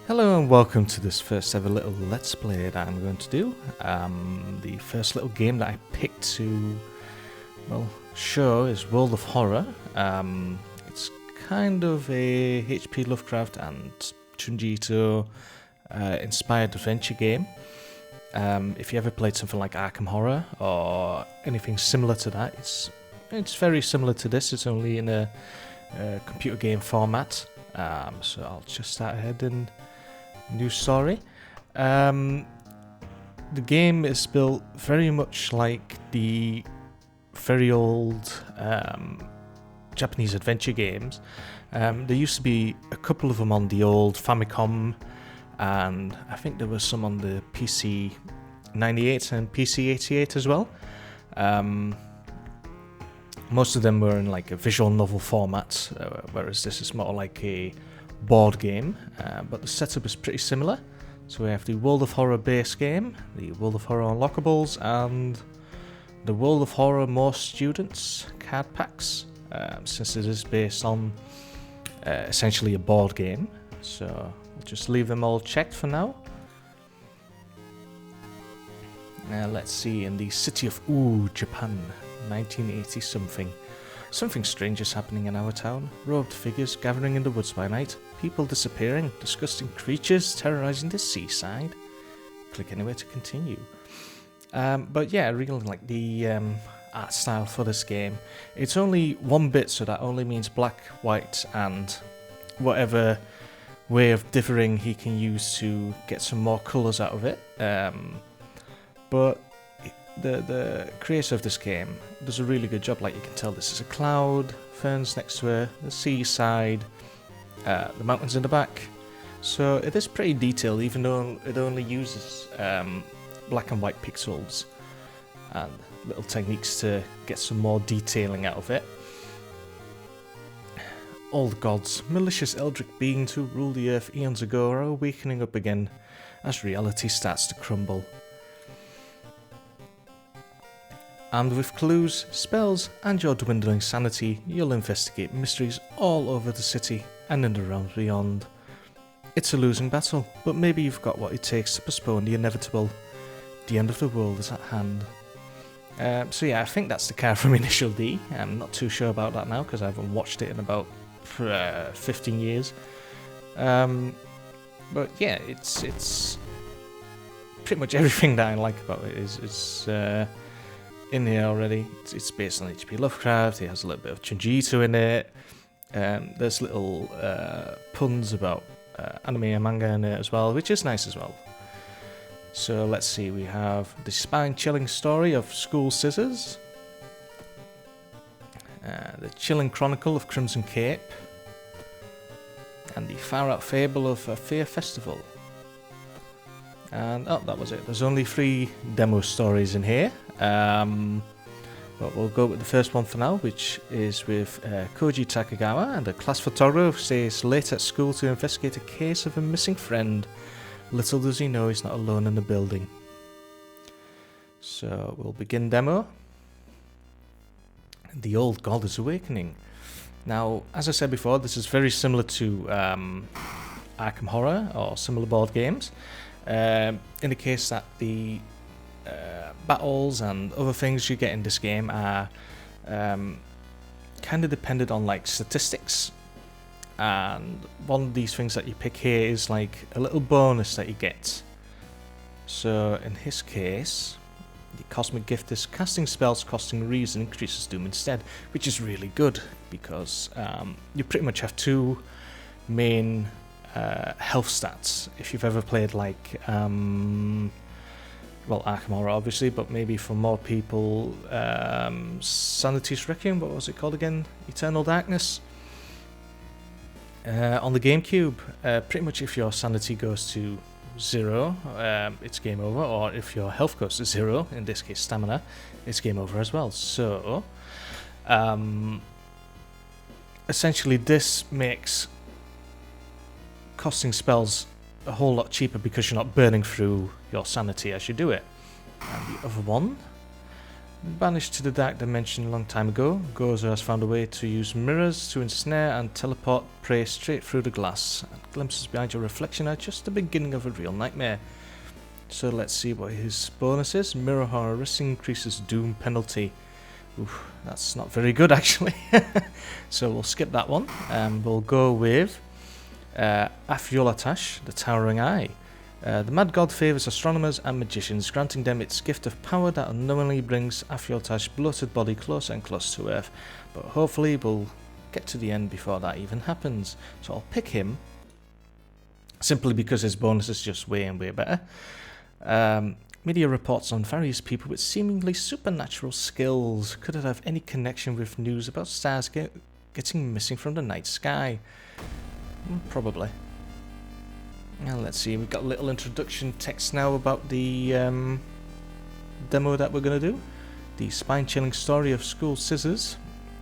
Hello and welcome to this first ever little Let's Play that I'm going to do. The first little game that I picked to, show is World of Horror. It's kind of a H.P. Lovecraft and Junji Ito inspired adventure game. If you ever played something like Arkham Horror or anything similar to that, it's very similar to this. It's only in a computer game format. So I'll just start ahead and new story. The game is built very much like the very old Japanese adventure games. There used to be a couple of them on the old Famicom, and I think there was some on the PC 98 and PC 88 as well. Most of them were in like a visual novel format, whereas this is more like a board game, but the setup is pretty similar. So we have the World of Horror base game, the World of Horror Unlockables, and the World of Horror More Students card packs, since it is based on essentially a board game. So we'll just leave them all checked for now. Let's see, in the city of Japan, 1980 something. Something strange is happening in our town. Robed figures gathering in the woods by night. People disappearing. Disgusting creatures terrorizing the seaside. Click anywhere to continue. But yeah, I really like the art style for this game. It's only 1 bit, so that only means black, white, and whatever way of differing he can use to get some more colours out of it. But the creator of this game does a really good job. Like, you can tell this is a cloud, ferns next to her, the seaside, the mountains in the back. So it is pretty detailed, even though it only uses black and white pixels and little techniques to get some more detailing out of it. Old gods, malicious eldritch beings who ruled the earth eons ago, are awakening up again as reality starts to crumble. Armed with clues, spells, and your dwindling sanity, you'll investigate mysteries all over the city and in the realms beyond. It's a losing battle, but maybe you've got what it takes to postpone the inevitable. The end of the world is at hand. So yeah, I think that's the car from Initial D. I'm not too sure about that now because I haven't watched it in about 15 years. But yeah, it's pretty much everything that I like about it is in here already. It's based on H.P. Lovecraft. It has a little bit of Junji Ito in it. There's little puns about anime and manga in it as well, which is nice as well. So let's see, we have the spine-chilling story of School Scissors, the chilling chronicle of Crimson Cape, and the far-out fable of a Fear Festival. And that was it. There's only 3 demo stories in here. But we'll go with the first one for now, which is with Koji Takagawa, and a class photographer stays late at school to investigate a case of a missing friend. Little does he know he's not alone in the building. So we'll begin demo. The Old God is Awakening. Now, as I said before, this is very similar to Arkham Horror or similar board games. In the case that the battles and other things you get in this game are kind of dependent on like statistics, and one of these things that you pick here is like a little bonus that you get. So in his case, the cosmic gift is casting spells costing reason increases doom instead, which is really good because you pretty much have 2 main health stats. If you've ever played like Arkham Horror obviously, but maybe for more people, Sanity's Requiem, what was it called again? Eternal Darkness. On the GameCube, pretty much if your sanity goes to 0, it's game over, or if your health goes to 0, in this case stamina, it's game over as well. So essentially this makes costing spells a whole lot cheaper because you're not burning through your sanity as you do it. And the other one, Banished to the dark dimension a long time ago, Gozo has found a way to use mirrors to ensnare and teleport prey straight through the glass. And glimpses behind your reflection are just the beginning of a real nightmare. So let's see what his bonus is. Mirror horror risk increases doom penalty. Oof, that's not very good actually. So we'll skip that one. We'll go with Afiolatash, the Towering Eye. The Mad God favours astronomers and magicians, granting them its gift of power that unknowingly brings Afioltash's bloated body closer and closer to Earth. But hopefully we'll get to the end before that even happens. So I'll pick him, simply because his bonus is just way and way better. Media reports on various people with seemingly supernatural skills. Could it have any connection with news about stars getting missing from the night sky? Probably. Now let's see, we've got a little introduction text now about the demo that we're going to do. The spine-chilling story of school scissors.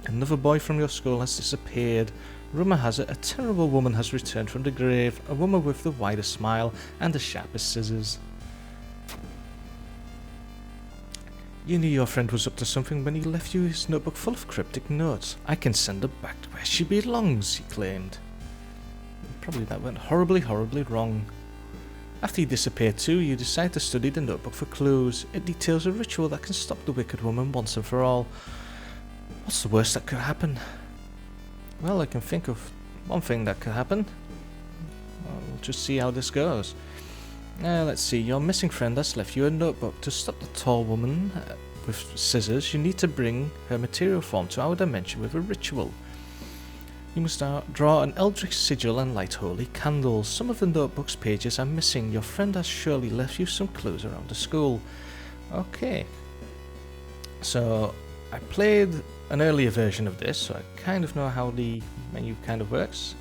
Another boy from your school has disappeared. Rumour has it a terrible woman has returned from the grave, a woman with the widest smile and the sharpest scissors. You knew your friend was up to something when he left you his notebook full of cryptic notes. I can send her back to where she belongs, he claimed. Probably that went horribly, horribly wrong. After he disappeared too, you decide to study the notebook for clues. It details a ritual that can stop the wicked woman once and for all. What's the worst that could happen? Well, I can think of one thing that could happen. We'll just see how this goes. Let's see, your missing friend has left you a notebook. To stop the tall woman with scissors, you need to bring her material form to our dimension with a ritual. You must draw an eldritch sigil and light holy candles. Some of the notebook's pages are missing. Your friend has surely left you some clues around the school. Okay. So, I played an earlier version of this, so I kind of know how the menu kind of works.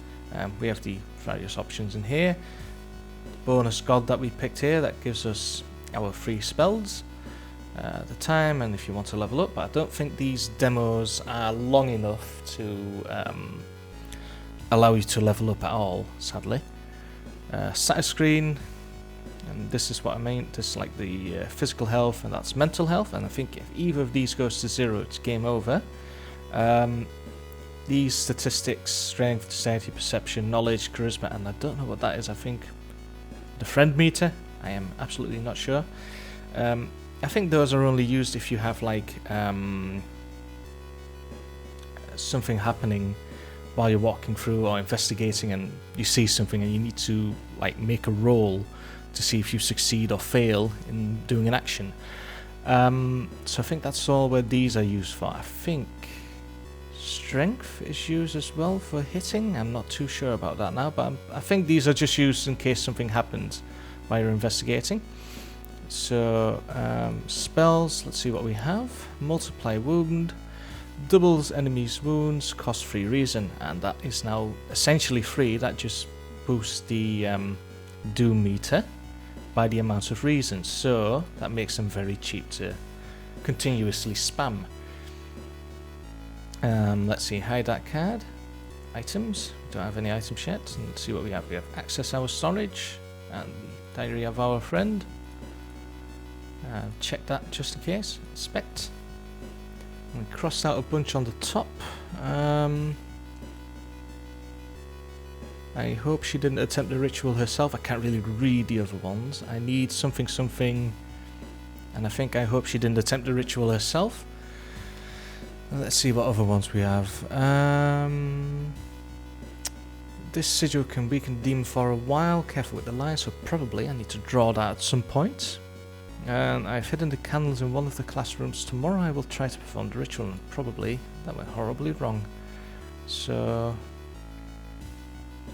We have the various options in here. Bonus god that we picked here, that gives us our free spells. The time, and if you want to level up, but I don't think these demos are long enough to allow you to level up at all, sadly. Status screen, and this is what I mean, this is like the physical health, and that's mental health, and I think if either of these goes to 0, it's game over. These statistics, strength, dexterity, perception, knowledge, charisma, and I don't know what that is. I think the friend meter, I am absolutely not sure. I think those are only used if you have like something happening while you're walking through or investigating, and you see something and you need to like make a roll to see if you succeed or fail in doing an action. So I think that's all where these are used for. I think strength is used as well for hitting. I'm not too sure about that now, but I think these are just used in case something happens while you're investigating. So spells, let's see what we have. Multiply wound, doubles enemies wounds, cost free reason, and that is now essentially free. That just boosts the doom meter by the amount of reasons, so that makes them very cheap to continuously spam. Let's see, hide that card. Items, don't have any items yet. Let's see what we have. We have access our storage and diary of our friend. Check that just in case. Inspect. We crossed out a bunch on the top. I hope she didn't attempt the ritual herself. I can't really read the other ones. I need something, and I hope she didn't attempt the ritual herself. Let's see what other ones we have. This sigil can weaken demon for a while. Careful with the line, so probably I need to draw that at some point. And I've hidden the candles in one of the classrooms. Tomorrow I will try to perform the ritual, and probably that went horribly wrong. So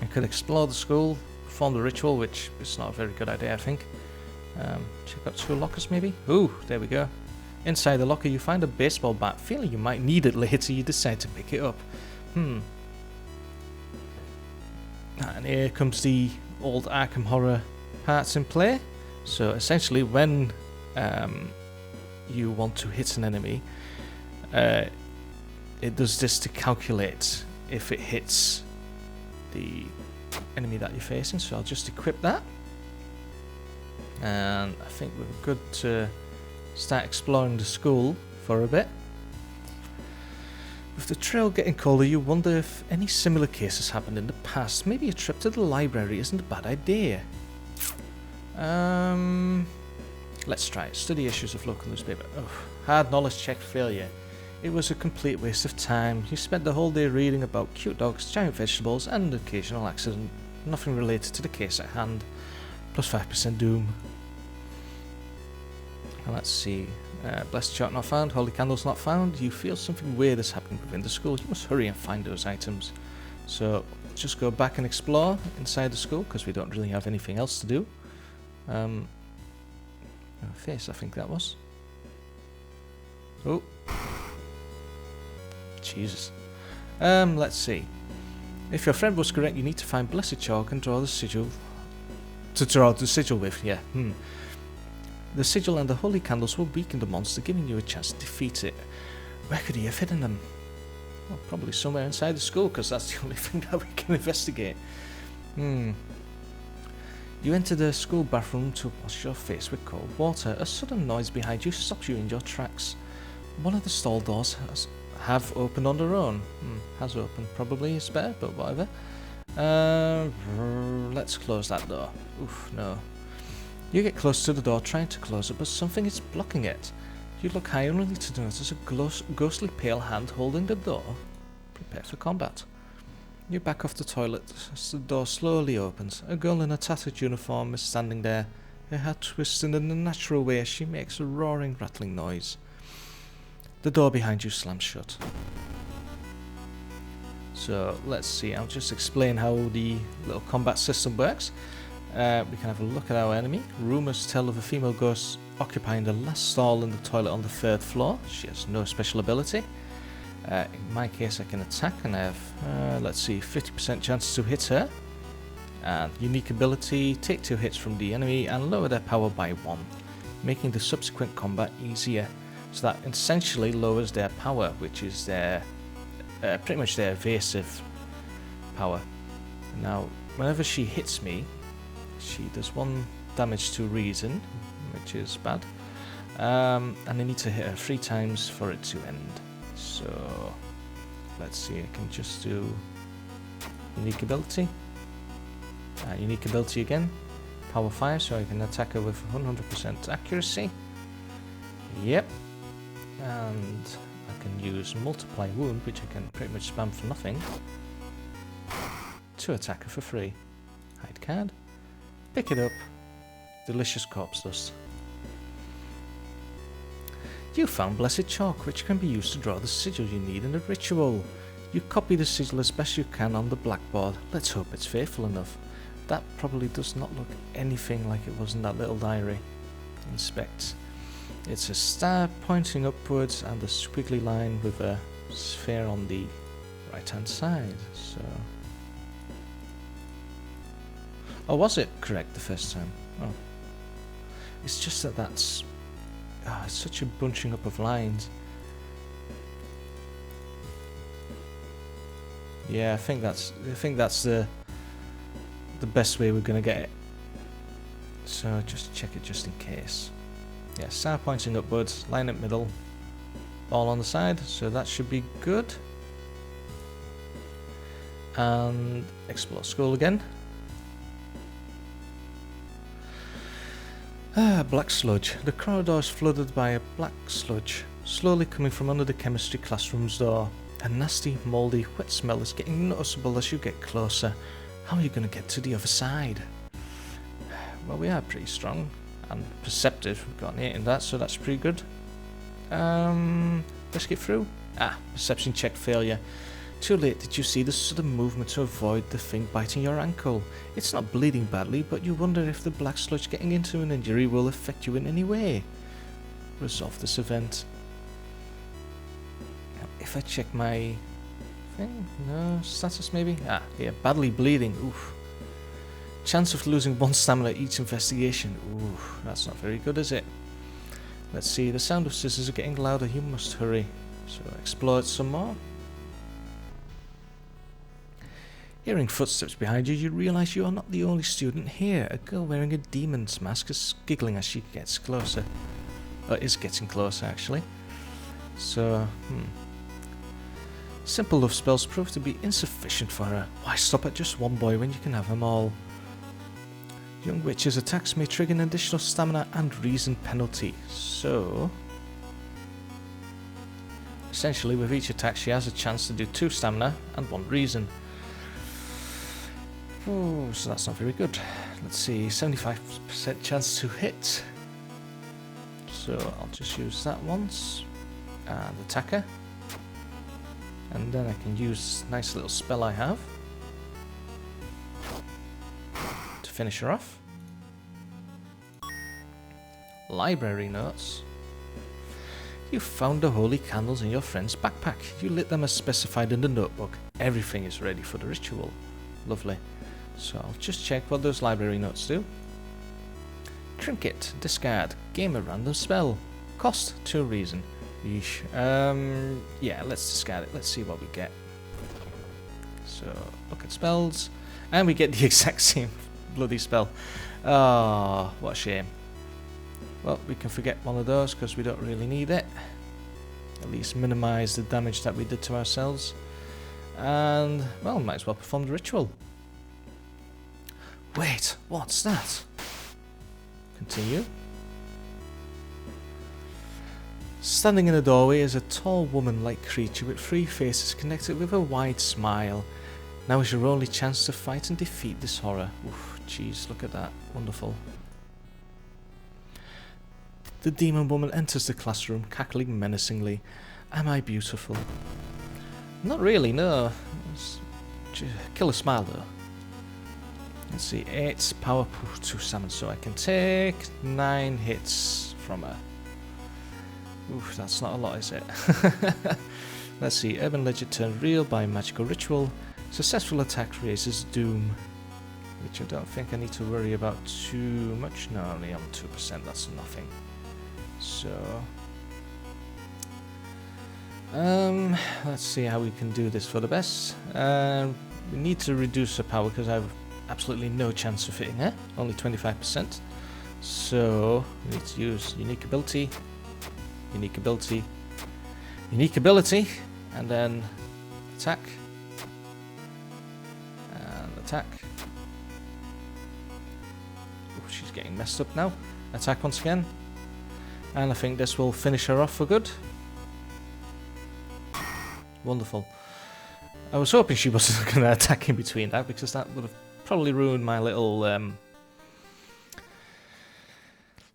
I could explore the school, perform the ritual, which is not a very good idea, I think. Check out school lockers maybe? Ooh, there we go. Inside the locker you find a baseball bat. Feeling you might need it later, you decide to pick it up. And here comes the old Arkham Horror parts in play. So essentially when you want to hit an enemy, it does this to calculate if it hits the enemy that you're facing. So I'll just equip that, and I think we're good to start exploring the school for a bit. With the trail getting colder, you wonder if any similar cases happened in the past. Maybe a trip to the library isn't a bad idea. Let's try it. Study issues of local newspaper. Oh, hard knowledge check failure. It was a complete waste of time. You spent the whole day reading about cute dogs, giant vegetables, and an occasional accident. Nothing related to the case at hand. Plus 5% doom. And let's see. Blessed chalk not found. Holy candles not found. You feel something weird is happening within the school. You must hurry and find those items. So just go back and explore inside the school because we don't really have anything else to do. Face, I think that was. Oh. Jesus. Let's see. If your friend was correct, you need to find blessed chalk and draw the sigil. To draw the sigil with, yeah. The sigil and the holy candles will weaken the monster, giving you a chance to defeat it. Where could he have hidden them? Well, probably somewhere inside the school, because that's the only thing that we can investigate. You enter the school bathroom to wash your face with cold water. A sudden noise behind you stops you in your tracks. One of the stall doors have opened on their own. Has opened, probably is better, but whatever. Let's close that door. Oof, no. You get close to the door trying to close it, but something is blocking it. You look high only to notice a ghostly pale hand holding the door. Prepare for combat. You back off the toilet as the door slowly opens. A girl in a tattered uniform is standing there, her head twisted in a natural way as she makes a roaring, rattling noise. The door behind you slams shut. So let's see, I'll just explain how the little combat system works. We can have a look at our enemy. Rumours tell of a female ghost occupying the last stall in the toilet on the 3rd floor. She has no special ability. In my case I can attack and I have, let's see, 50% chance to hit her. And unique ability, take 2 hits from the enemy and lower their power by 1, making the subsequent combat easier. So that essentially lowers their power, which is their pretty much their evasive power. Now, whenever she hits me, she does 1 damage to reason, which is bad. And I need to hit her 3 times for it to end. So, let's see, I can just do unique ability. Unique ability again, power 5, so I can attack her with 100% accuracy. Yep. And I can use multiply wound, which I can pretty much spam for nothing, to attack her for free. Hide card. Pick it up. Delicious corpse dust. You found blessed chalk, which can be used to draw the sigil you need in a ritual. You copy the sigil as best you can on the blackboard. Let's hope it's faithful enough. That probably does not look anything like it was in that little diary. Inspect. It's a star pointing upwards and a squiggly line with a sphere on the right hand side. So, or was it correct the first time? Oh, it's just that that's it's such a bunching up of lines. Yeah, I think that's the best way we're gonna get it. So just check it just in case. Yeah, star pointing upwards, line up middle, ball on the side, so that should be good. And explore school again. Black sludge. The corridor is flooded by a black sludge, slowly coming from under the chemistry classroom's door. A nasty, mouldy, wet smell is getting noticeable as you get closer. How are you going to get to the other side? Well, we are pretty strong and perceptive. We've got an 8 in that, so that's pretty good. Let's get through. Perception check failure. Too late. Did you see the sudden movement to avoid the thing biting your ankle? It's not bleeding badly, but you wonder if the black sludge getting into an injury will affect you in any way. Resolve this event. If I check my thing, no status maybe. Yeah, badly bleeding. Oof. Chance of losing 1 stamina each investigation. Ooh, that's not very good, is it? Let's see, the sound of scissors are getting louder. You must hurry. So explore it some more. Hearing footsteps behind you, you realise you are not the only student here. A girl wearing a demon's mask is giggling as she gets closer. Is getting closer, actually. So, simple love spells prove to be insufficient for her. Why stop at just one boy when you can have them all? Young witch's attacks may trigger an additional stamina and reason penalty. So, essentially with each attack she has a chance to do 2 stamina and 1 reason. Oh, so that's not very good. Let's see, 75% chance to hit. So I'll just use that once. And attacker. And then I can use this nice little spell I have to finish her off. Library notes. You found the holy candles in your friend's backpack. You lit them as specified in the notebook. Everything is ready for the ritual. Lovely. So I'll just check what those library notes do. Trinket, discard, gain a random spell. Cost 2 reason. Yeesh. Yeah, let's discard it. Let's see what we get. So, look at spells. And we get the exact same bloody spell. Oh, what a shame. Well, we can forget one of those because we don't really need it. At least minimize the damage that we did to ourselves. And, well, might as well perform the ritual. Wait, what's that? Continue. Standing in the doorway is a tall woman-like creature with 3 faces connected with a wide smile. Now is your only chance to fight and defeat this horror. Oof, jeez, look at that. Wonderful. The demon woman enters the classroom, cackling menacingly. Am I beautiful? Not really, no. Kill a smile though. Let's see, 8 power to summon, so I can take 9 hits from her. Oof, that's not a lot, is it? Let's see, urban legend turned real by magical ritual. Successful attack raises doom, which I don't think I need to worry about too much. No, only on 2%, that's nothing. So, let's see how we can do this for the best. We need to reduce her power because I have absolutely no chance of hitting her, only 25%. So we need to use unique ability, unique ability, unique ability, and then attack, and attack. Oh, she's getting messed up now. Attack once again, and I think this will finish her off for good. Wonderful. I was hoping she wasn't going to attack in between that because that would have probably ruined my little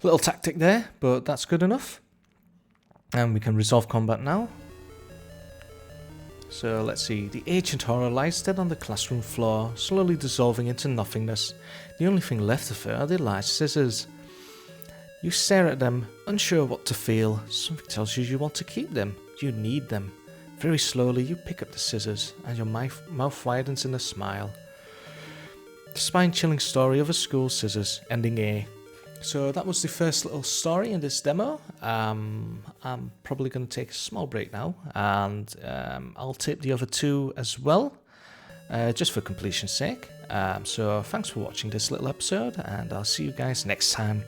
little tactic there, but that's good enough. And we can resolve combat now. So let's see. The ancient horror lies dead on the classroom floor, slowly dissolving into nothingness. The only thing left of her are the large scissors. You stare at them, unsure what to feel. Something tells you you want to keep them. You need them. Very slowly you pick up the scissors, and your mouth widens in a smile. The spine-chilling story of a school scissors, ending A. So that was the first little story in this demo. I'm probably going to take a small break now, and I'll tape the other 2 as well, just for completion's sake. So thanks for watching this little episode, and I'll see you guys next time.